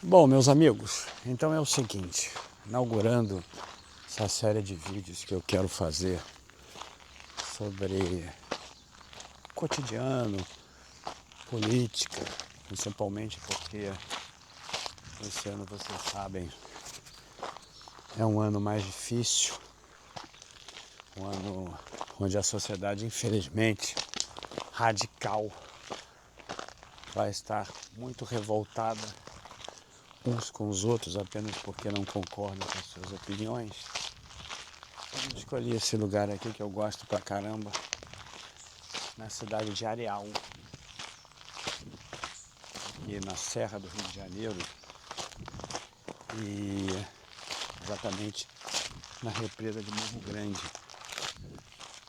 Bom, meus amigos, então é o seguinte, inaugurando essa série de vídeos que eu quero fazer sobre cotidiano, política, principalmente porque esse ano, vocês sabem, é um ano mais difícil, um ano onde a sociedade, infelizmente, radical, vai estar muito revoltada uns com os outros apenas porque não concordam com as suas opiniões. Eu escolhi esse lugar aqui que eu gosto pra caramba, na cidade de Areal, aqui na Serra do Rio de Janeiro, e exatamente na represa de Morro Grande,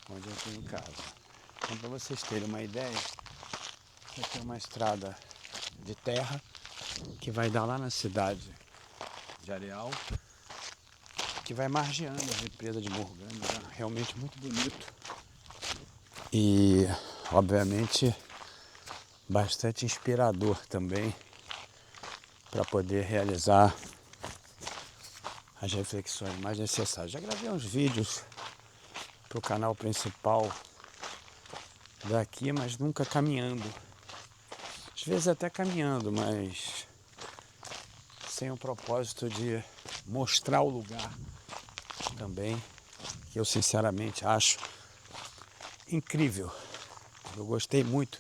onde eu tenho casa. Então, para vocês terem uma ideia, aqui é uma estrada de terra que vai dar lá na cidade de Areal, que vai margeando a represa de Morro Grande, é realmente muito bonito e, obviamente, bastante inspirador também para poder realizar as reflexões mais necessárias. Já gravei uns vídeos para o canal principal daqui, mas nunca caminhando. Às vezes até caminhando, mas sem o propósito de mostrar o lugar também, que eu sinceramente acho incrível. Eu gostei muito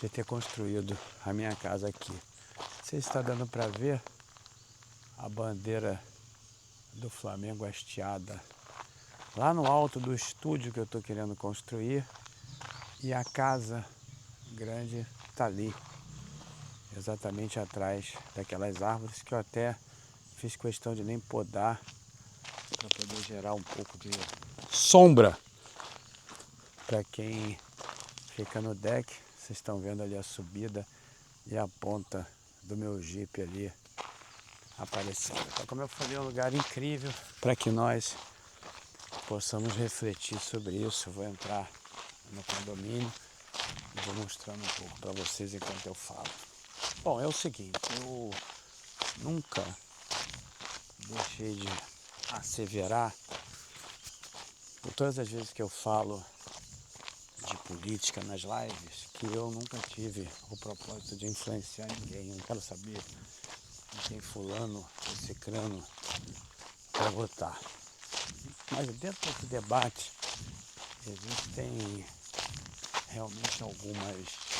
de ter construído a minha casa aqui. Não sei se está dando para ver a bandeira do Flamengo hasteada lá no alto do estúdio que eu estou querendo construir, e a casa grande está ali, exatamente atrás daquelas árvores que eu até fiz questão de nem podar para poder gerar um pouco de sombra para quem fica no deck. Vocês estão vendo ali a subida e a ponta do meu Jeep ali aparecendo. Então, como eu falei, é um lugar incrível para que nós possamos refletir sobre isso. Eu vou entrar no condomínio e vou mostrando um pouco para vocês enquanto eu falo. Bom, é o seguinte, eu nunca deixei de asseverar, por todas as vezes que eu falo de política nas lives, que eu nunca tive o propósito de influenciar ninguém. Eu não quero saber de quem fulano ou cicrano vai votar. Mas dentro desse debate existem realmente algumas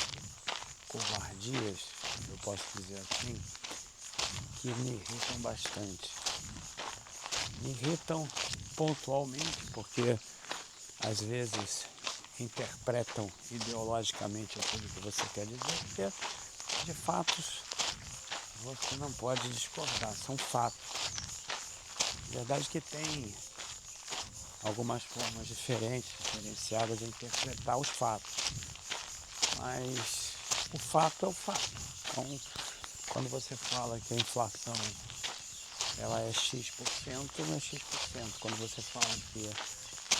covardias, eu posso dizer assim, que me irritam bastante. Me irritam pontualmente porque às vezes interpretam ideologicamente aquilo que você quer dizer, porque de fatos você não pode discordar, são fatos. A verdade é que tem algumas formas diferenciadas de interpretar os fatos, mas o fato é o fato. Então, quando você fala que a inflação ela é X%, não é X%. Quando você fala que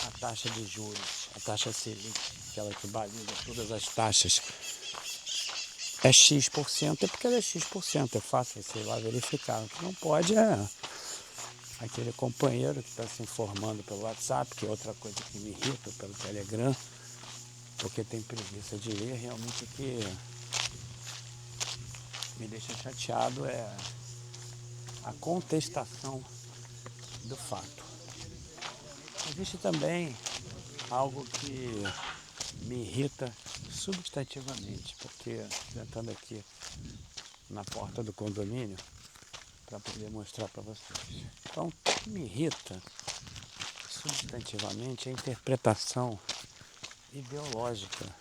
a taxa de juros, a taxa Selic, aquela que baliza todas as taxas, é X%, é porque ela é X%. É fácil você ir lá verificar. O que não pode é aquele companheiro que está se informando pelo WhatsApp, que é outra coisa que me irrita, pelo Telegram, porque tem preguiça de ler. Realmente o que me deixa chateado é a contestação do fato. Existe também algo que me irrita substantivamente, porque sentando aqui na porta do condomínio para poder mostrar para vocês. Então, o que me irrita substantivamente é a interpretação ideológica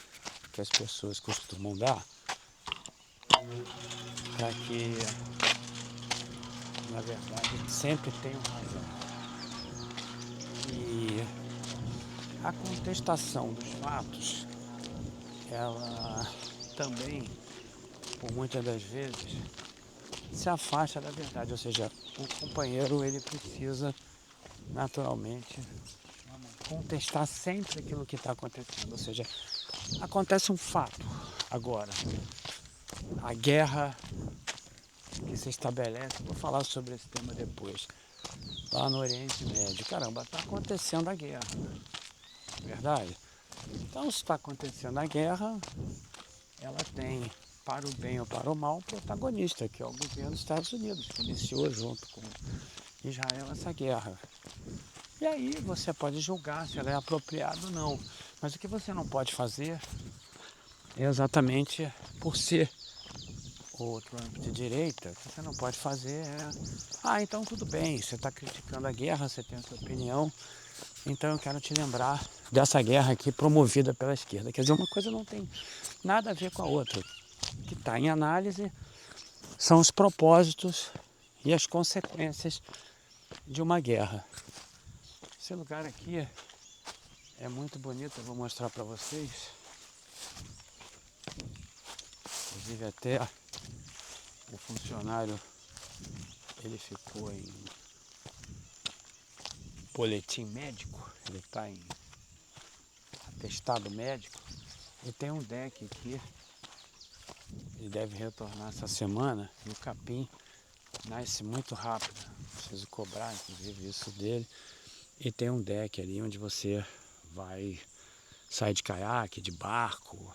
que as pessoas costumam dar para que, na verdade, sempre tenham razão. E a contestação dos fatos, ela também, por muitas das vezes, se afasta da verdade. Ou seja, o companheiro ele precisa naturalmente contestar sempre aquilo que está acontecendo. Ou seja, acontece um fato agora, a guerra que se estabelece, vou falar sobre esse tema depois, lá no Oriente Médio. Caramba, está acontecendo a guerra, verdade? Então, se está acontecendo a guerra, ela tem, para o bem ou para o mal, um protagonista, que é o governo dos Estados Unidos, que iniciou junto com Israel essa guerra. E aí você pode julgar se ela é apropriada ou não. Mas o que você não pode fazer é exatamente por ser o Trump de direita, o que você não pode fazer então tudo bem, você está criticando a guerra, você tem a sua opinião, então eu quero te lembrar dessa guerra aqui promovida pela esquerda. Quer dizer, uma coisa não tem nada a ver com a outra. O que está em análise são os propósitos e as consequências de uma guerra. Esse lugar aqui é muito bonito, eu vou mostrar para vocês. Inclusive até o funcionário, ele ficou em boletim médico, ele está em atestado médico. E tem um deck aqui, ele deve retornar essa semana, e o capim nasce muito rápido. Preciso cobrar, inclusive, isso dele. E tem um deck ali onde você vai sair de caiaque, de barco,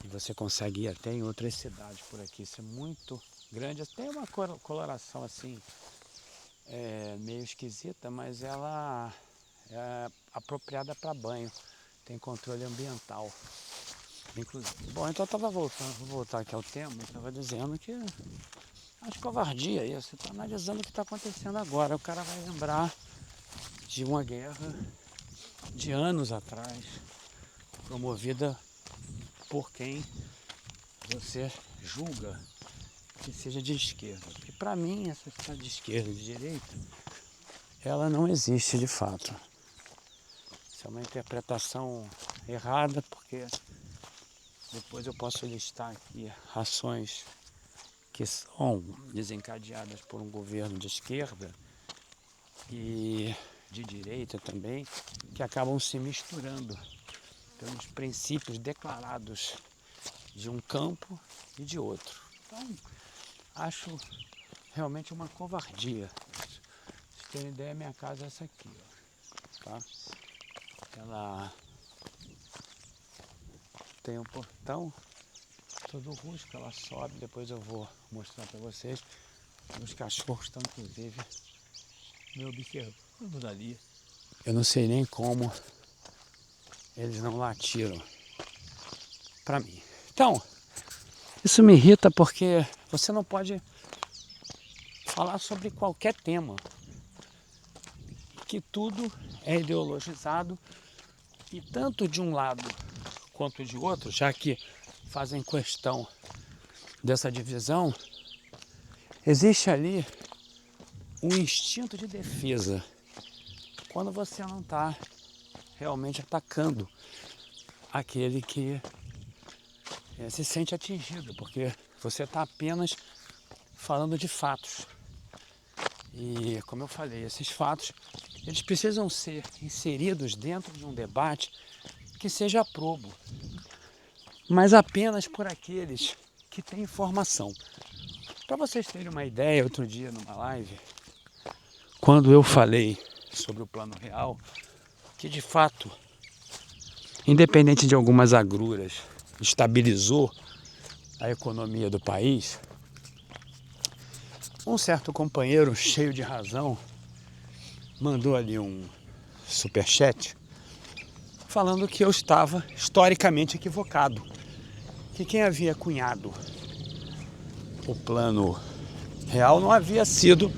e você consegue ir até em outras cidades por aqui. Isso é muito grande. Tem uma coloração assim, meio esquisita, mas ela é apropriada para banho. Tem controle ambiental, inclusive. Bom, então eu estava voltando, vou voltar aqui ao tema, eu estava dizendo que acho covardia isso. Você está analisando o que está acontecendo agora. O cara vai lembrar de uma guerra de anos atrás, promovida por quem você julga que seja de esquerda. Porque para mim, essa história de esquerda e de direita, ela não existe de fato. Isso é uma interpretação errada, porque depois eu posso listar aqui ações que são desencadeadas por um governo de esquerda e de direita também, que acabam se misturando pelos princípios declarados de um campo e de outro. Então, acho realmente uma covardia. Pra vocês terem ideia, minha casa é essa aqui, ó, tá? Ela tem um portão todo rústico, ela sobe, depois eu vou mostrar para vocês. Os cachorros estão inclusive me observando dali. Eu não sei nem como eles não latiram para mim. Então, isso me irrita porque você não pode falar sobre qualquer tema, que tudo é ideologizado e tanto de um lado quanto de outro, já que fazem questão dessa divisão, existe ali um instinto de defesa quando você não está realmente atacando aquele que se sente atingido, porque você está apenas falando de fatos. E como eu falei, esses fatos eles precisam ser inseridos dentro de um debate que seja probo, mas apenas por aqueles que têm informação. Para vocês terem uma ideia, outro dia numa live, quando eu falei sobre o Plano Real, que de fato, independente de algumas agruras, estabilizou a economia do país, um certo companheiro cheio de razão mandou ali um superchat falando que eu estava historicamente equivocado, que quem havia cunhado o Plano Real não havia sido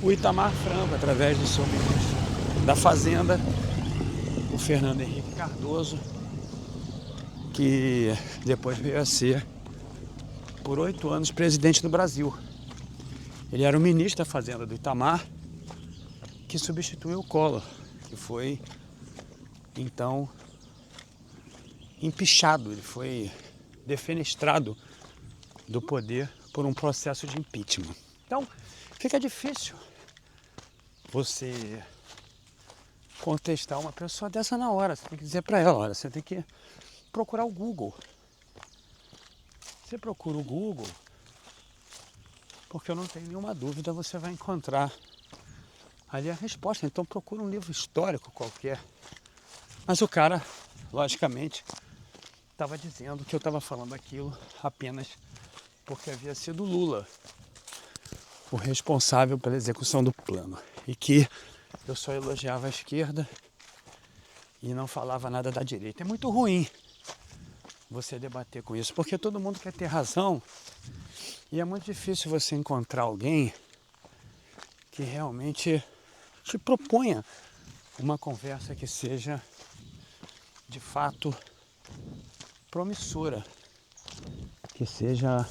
o Itamar Franco, através do seu ministro da Fazenda, o Fernando Henrique Cardoso, que depois veio a ser, por 8 anos, presidente do Brasil. Ele era o ministro da Fazenda do Itamar, que substituiu o Collor, que foi, então, empichado, ele foi defenestrado do poder por um processo de impeachment. Então, fica difícil você contestar uma pessoa dessa na hora. Você tem que dizer para ela, olha, você tem que procurar o Google. Você procura o Google porque eu não tenho nenhuma dúvida, você vai encontrar ali a resposta. Então procura um livro histórico qualquer. Mas o cara, logicamente, estava dizendo que eu estava falando aquilo apenas porque havia sido Lula o responsável pela execução do plano e que eu só elogiava a esquerda e não falava nada da direita. É muito ruim você debater com isso, porque todo mundo quer ter razão e é muito difícil você encontrar alguém que realmente te proponha uma conversa que seja de fato promissora, que seja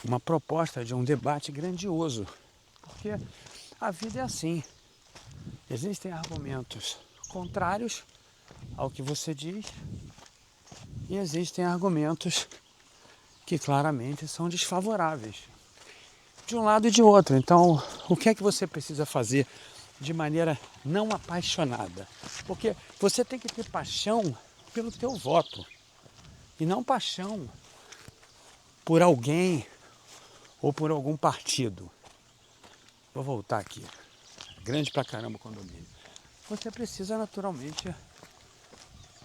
uma proposta de um debate grandioso, porque a vida é assim, existem argumentos contrários ao que você diz e existem argumentos que claramente são desfavoráveis de um lado e de outro. Então, o que é que você precisa fazer de maneira não apaixonada? Porque você tem que ter paixão pelo teu voto e não paixão por alguém ou por algum partido. Vou voltar aqui. Grande pra caramba o condomínio. Você precisa naturalmente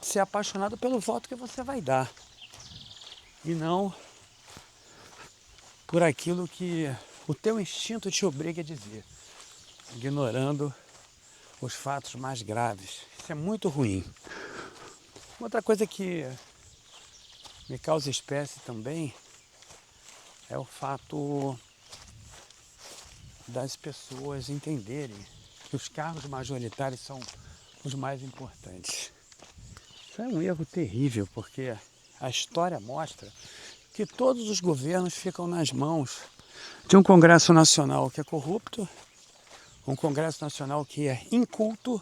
ser apaixonado pelo voto que você vai dar e não por aquilo que o teu instinto te obriga a dizer, ignorando os fatos mais graves. Isso é muito ruim. Outra coisa que me causa espécie também é o fato das pessoas entenderem que os cargos majoritários são os mais importantes. Isso é um erro terrível, porque a história mostra que todos os governos ficam nas mãos de um Congresso Nacional que é corrupto, um Congresso Nacional que é inculto,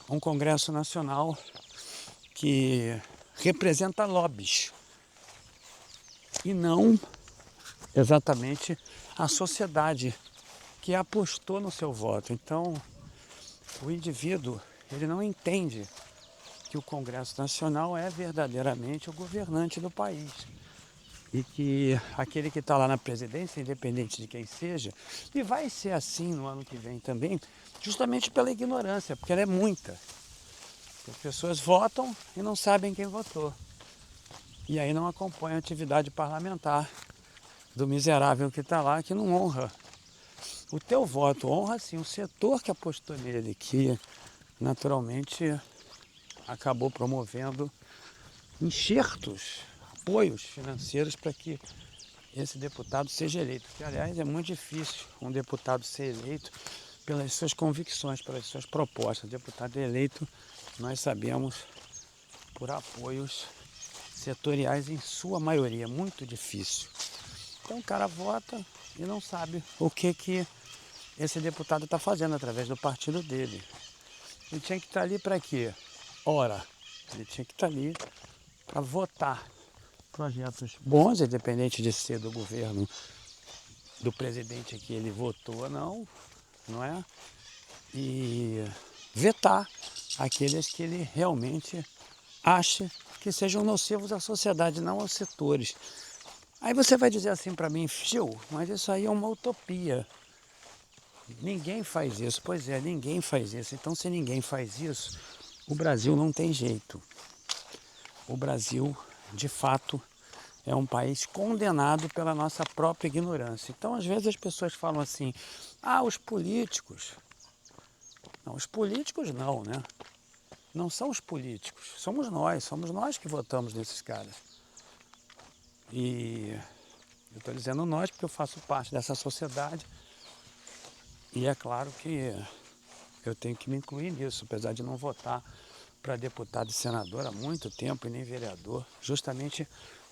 um Congresso Nacional que representa lobbies e não exatamente a sociedade que apostou no seu voto. Então, o indivíduo, ele não entende que o Congresso Nacional é verdadeiramente o governante do país. E que aquele que está lá na presidência, independente de quem seja, e vai ser assim no ano que vem também, justamente pela ignorância, porque ela é muita. As pessoas votam e não sabem quem votou. E aí não acompanham a atividade parlamentar do miserável que está lá, que não honra o teu voto, honra sim o setor que apostou nele, que naturalmente acabou promovendo enxertos, apoios financeiros para que esse deputado seja eleito. Que, aliás, é muito difícil um deputado ser eleito pelas suas convicções, pelas suas propostas. O deputado é eleito, nós sabemos, por apoios setoriais em sua maioria. Muito difícil. Então o cara vota e não sabe o que esse deputado está fazendo através do partido dele. Ele tinha que estar ali para quê? Ora, ele tinha que estar ali para votar projetos bons, independente de ser do governo do presidente que ele votou ou não, não é? E vetar aqueles que ele realmente acha que sejam nocivos à sociedade, não aos setores. Aí você vai dizer assim para mim, Phil, mas isso aí é uma utopia. Ninguém faz isso. Pois é, ninguém faz isso. Então, se ninguém faz isso, o Brasil não tem jeito. O Brasil, de fato, é um país condenado pela nossa própria ignorância. Então, às vezes as pessoas falam assim, os políticos. Não, os políticos não, né? Não são os políticos, somos nós que votamos nesses caras. E eu estou dizendo nós porque eu faço parte dessa sociedade e é claro que eu tenho que me incluir nisso, apesar de não votar para deputado e senador há muito tempo e nem vereador, justamente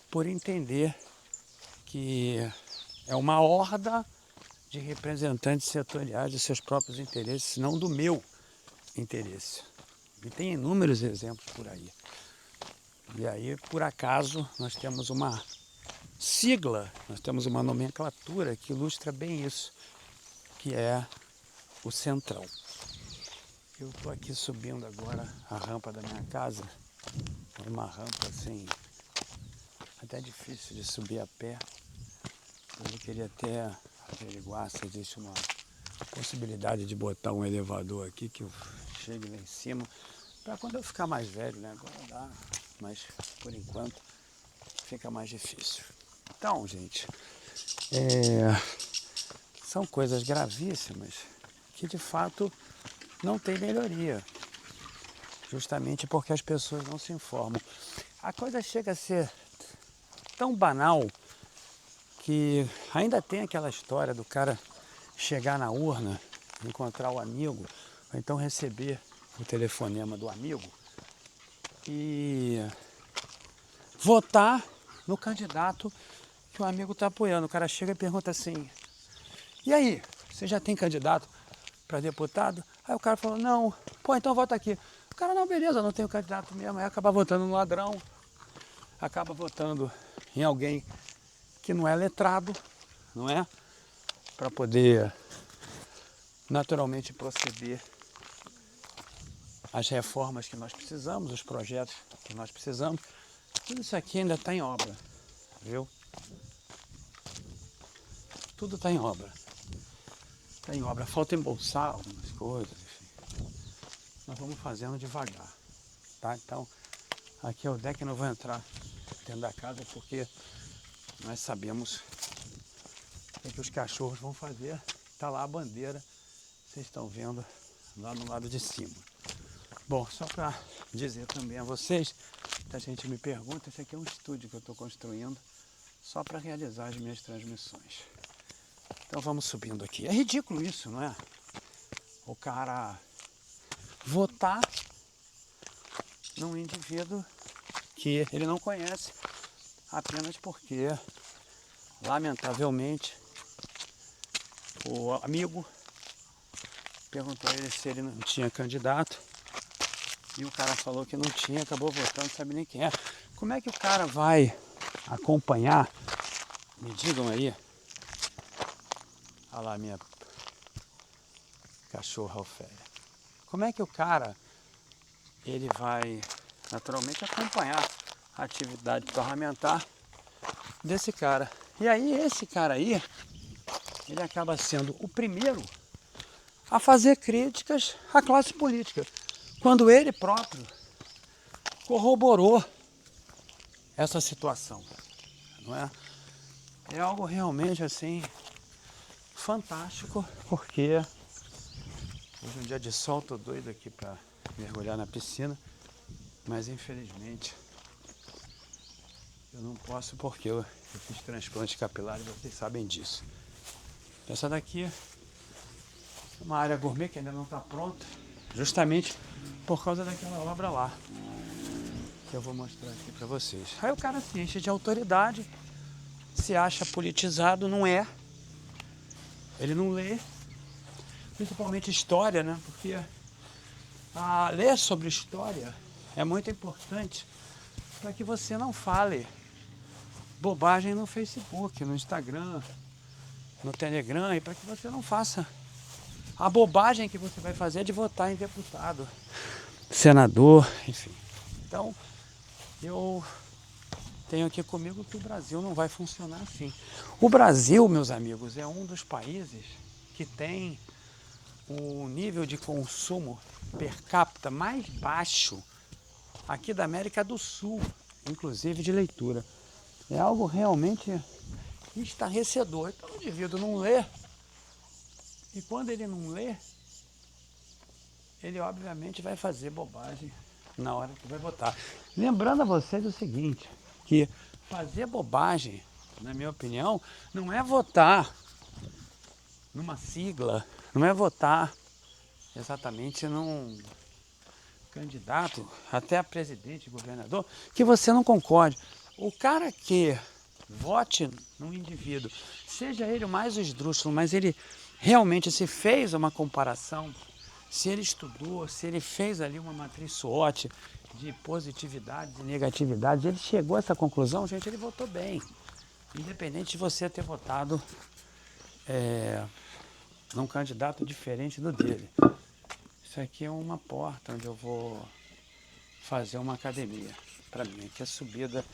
por entender que é uma horda de representantes setoriais de seus próprios interesses, não do meu interesse. E tem inúmeros exemplos por aí. E aí, por acaso, nós temos uma sigla, nós temos uma nomenclatura que ilustra bem isso, que é o Centrão. Eu estou aqui subindo agora a rampa da minha casa, uma rampa assim, até difícil de subir a pé, Eu queria até averiguar se existe uma possibilidade de botar um elevador aqui que eu chegue lá em cima. Para quando eu ficar mais velho, né? Agora dá, mas por enquanto fica mais difícil. Então, gente, são coisas gravíssimas que de fato não tem melhoria. Justamente porque as pessoas não se informam. A coisa chega a ser tão banal que ainda tem aquela história do cara chegar na urna, encontrar o amigo, ou então receber o telefonema do amigo e votar no candidato que o amigo está apoiando. O cara chega e pergunta assim: e aí, você já tem candidato para deputado? Aí o cara falou: não. Pô, então vota aqui. O cara: não, beleza, não tenho candidato mesmo. Aí acaba votando no ladrão, acaba votando em alguém que não é letrado, não é? Para poder naturalmente proceder às reformas que nós precisamos, os projetos que nós precisamos. Tudo isso aqui ainda está em obra, viu? Tudo está em obra. Está em obra. Falta embolsar algumas coisas, enfim. Nós vamos fazendo devagar, tá? Então, aqui é o deck, eu não vou entrar dentro da casa porque nós sabemos o que os cachorros vão fazer. Tá lá a bandeira, vocês estão vendo lá no lado de cima. Bom, só para dizer também a vocês, a gente me pergunta, esse aqui é um estúdio que eu estou construindo só para realizar as minhas transmissões. Então vamos subindo aqui. É ridículo isso, não é? O cara votar num indivíduo que ele não conhece apenas porque, lamentavelmente, o amigo perguntou a ele se ele não tinha candidato e o cara falou que não tinha, acabou votando, não sabe nem quem é. Como é que o cara vai acompanhar? Me digam aí. Olha lá a minha cachorra Ofélia. Como é que o cara ele vai naturalmente acompanhar a atividade parlamentar desse cara? E aí esse cara aí, ele acaba sendo o primeiro a fazer críticas à classe política, quando ele próprio corroborou essa situação, não é? É algo realmente assim fantástico, porque hoje é um dia de sol, tô doido aqui para mergulhar na piscina, mas infelizmente eu não posso porque eu fiz transplante capilar e vocês sabem disso. Essa daqui é uma área gourmet que ainda não está pronta, justamente por causa daquela obra lá, que eu vou mostrar aqui para vocês. Aí o cara se enche de autoridade, se acha politizado, não é. Ele não lê, principalmente história, né? Porque ler sobre história é muito importante para que você não fale bobagem no Facebook, no Instagram, no Telegram, e para que você não faça a bobagem que você vai fazer de votar em deputado, senador, enfim. Então, eu tenho aqui comigo que o Brasil não vai funcionar assim. O Brasil, meus amigos, é um dos países que tem o nível de consumo per capita mais baixo aqui da América do Sul, inclusive de leitura. É algo realmente estarrecedor. Então o indivíduo não lê, e quando ele não lê, ele obviamente vai fazer bobagem na hora que vai votar. Lembrando a vocês o seguinte, que fazer bobagem, na minha opinião, não é votar numa sigla, não é votar exatamente num candidato, até a presidente, governador, que você não concorde. O cara que vote num indivíduo, seja ele o mais esdrúxulo, mas ele realmente se fez uma comparação, se ele estudou, se ele fez ali uma matriz SWOT de positividade e negatividade, ele chegou a essa conclusão, gente, ele votou bem. Independente de você ter votado num candidato diferente do dele. Isso aqui é uma porta onde eu vou fazer uma academia para mim. Aqui a subida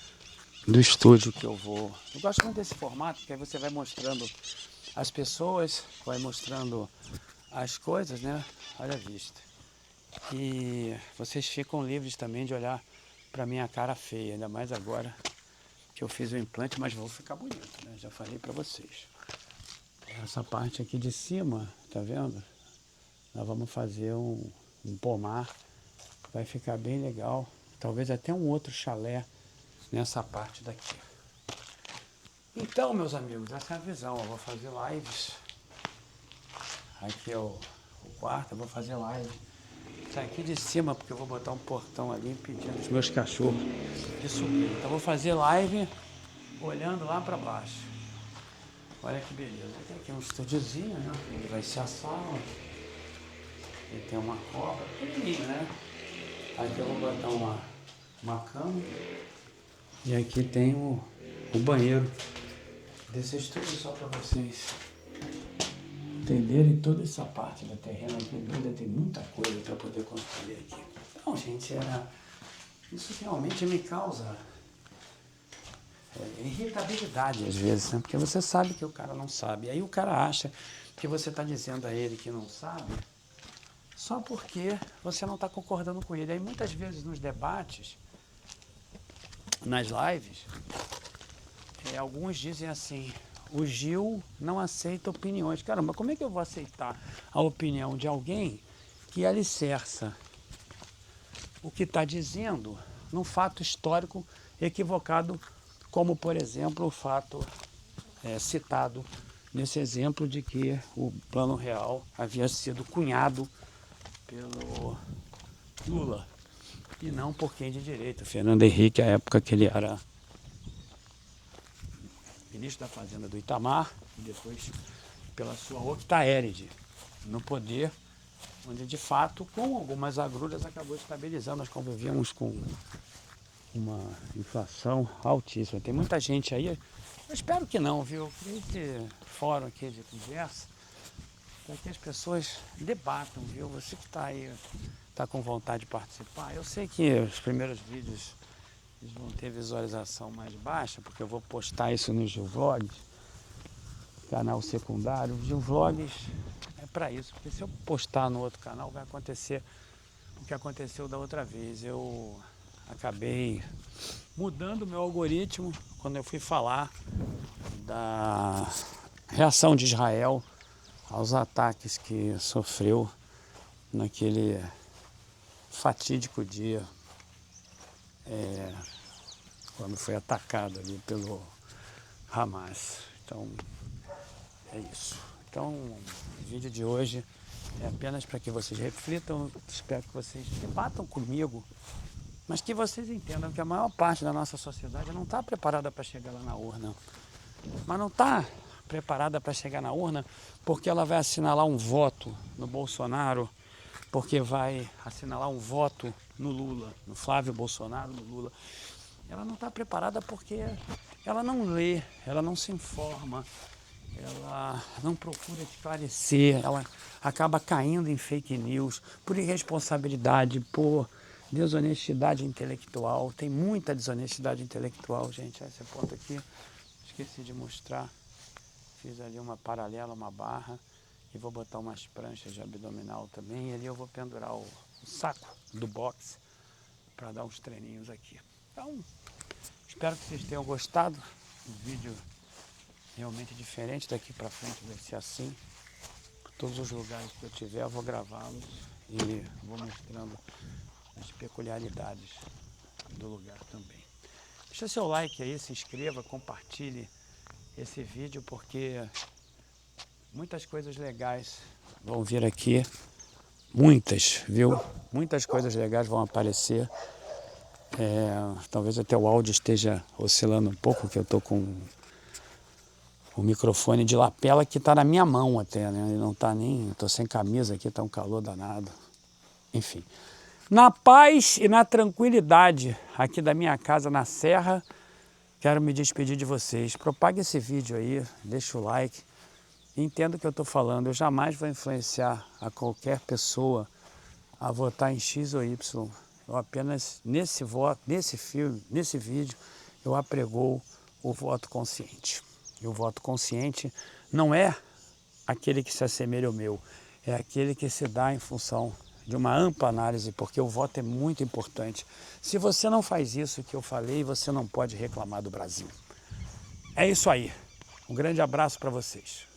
do estúdio que eu vou. Eu gosto muito desse formato, porque aí você vai mostrando as pessoas, vai mostrando as coisas, né? Olha a vista. E vocês ficam livres também de olhar pra minha cara feia, ainda mais agora que eu fiz o implante, mas vou ficar bonito, né? Já falei pra vocês. Essa parte aqui de cima, tá vendo? Nós vamos fazer um pomar, vai ficar bem legal. Talvez até um outro chalé nessa parte daqui. Então, meus amigos, essa é a visão. Eu vou fazer lives. Aqui é o quarto, eu vou fazer live. Isso aqui de cima, porque eu vou botar um portão ali impedindo os meus cachorros de subir. Então eu vou fazer live olhando lá para baixo. Olha que beleza. Tem aqui um estúdiozinho, né? Ele vai ser a sala. E tem uma cobra, pequenininho, né? Aqui eu vou botar uma cama. E aqui tem o banheiro desse estúdio, só para vocês entenderem toda essa parte do terreno aqui. Ainda tem muita coisa para poder construir aqui. Então, gente, isso realmente me causa irritabilidade às vezes, né? Porque você sabe que o cara não sabe. Aí o cara acha que você está dizendo a ele que não sabe só porque você não está concordando com ele. Aí muitas vezes nos debates, nas lives, alguns dizem assim: o Gil não aceita opiniões. Caramba, como é que eu vou aceitar a opinião de alguém que alicerça o que está dizendo num fato histórico equivocado, como, por exemplo, o fato citado nesse exemplo de que o Plano Real havia sido cunhado pelo Lula e não por quem de direita, Fernando Henrique, à época que ele era ministro da Fazenda do Itamar, e depois pela sua octaéride no poder, onde de fato, com algumas agruras, acabou estabilizando. Nós convivíamos com uma inflação altíssima. Tem muita gente aí, eu espero que não, viu? Eu queria esse fórum aqui de conversa, para que as pessoas debatam, viu? Você que está aí, está com vontade de participar. Eu sei que os primeiros vídeos eles vão ter visualização mais baixa, porque eu vou postar isso no Gil Vlogs, canal secundário. O Gil Vlogs é para isso, porque se eu postar no outro canal vai acontecer o que aconteceu da outra vez. Eu acabei mudando o meu algoritmo quando eu fui falar da reação de Israel aos ataques que sofreu naquele fatídico dia quando foi atacado ali pelo Hamas. Então, é isso. Então, o vídeo de hoje é apenas para que vocês reflitam, espero que vocês debatam comigo, mas que vocês entendam que a maior parte da nossa sociedade não está preparada para chegar lá na urna. Mas não está preparada para chegar na urna porque ela vai assinalar um voto no Bolsonaro, porque vai assinalar um voto no Lula, no Flávio Bolsonaro, no Lula. Ela não está preparada porque ela não lê, ela não se informa, ela não procura esclarecer, ela acaba caindo em fake news por irresponsabilidade, por desonestidade intelectual. Tem muita desonestidade intelectual, gente. Esse ponto aqui, esqueci de mostrar. Fiz ali uma paralela, uma barra, e vou botar umas pranchas de abdominal também. E ali eu vou pendurar o saco do boxe para dar uns treininhos aqui. Então, espero que vocês tenham gostado. O vídeo realmente diferente, daqui para frente vai ser assim. Por todos os lugares que eu tiver, eu vou gravá-los e vou mostrando as peculiaridades do lugar também. Deixa seu like aí, se inscreva, compartilhe esse vídeo, porque muitas coisas legais vão vir aqui, muitas, viu? Muitas coisas legais vão aparecer. Talvez até o áudio esteja oscilando um pouco, que eu estou com o microfone de lapela que está na minha mão até, né? Ele não está nem... Estou sem camisa aqui, está um calor danado. Enfim. Na paz e na tranquilidade aqui da minha casa na Serra, quero me despedir de vocês. Propague esse vídeo aí, deixa o like. Entenda o que eu estou falando. Eu jamais vou influenciar a qualquer pessoa a votar em X ou Y. Eu apenas, nesse voto, nesse filme, nesse vídeo, eu apregoo o voto consciente. E o voto consciente não é aquele que se assemelha ao meu, é aquele que se dá em função de uma ampla análise, porque o voto é muito importante. Se você não faz isso que eu falei, você não pode reclamar do Brasil. É isso aí. Um grande abraço para vocês.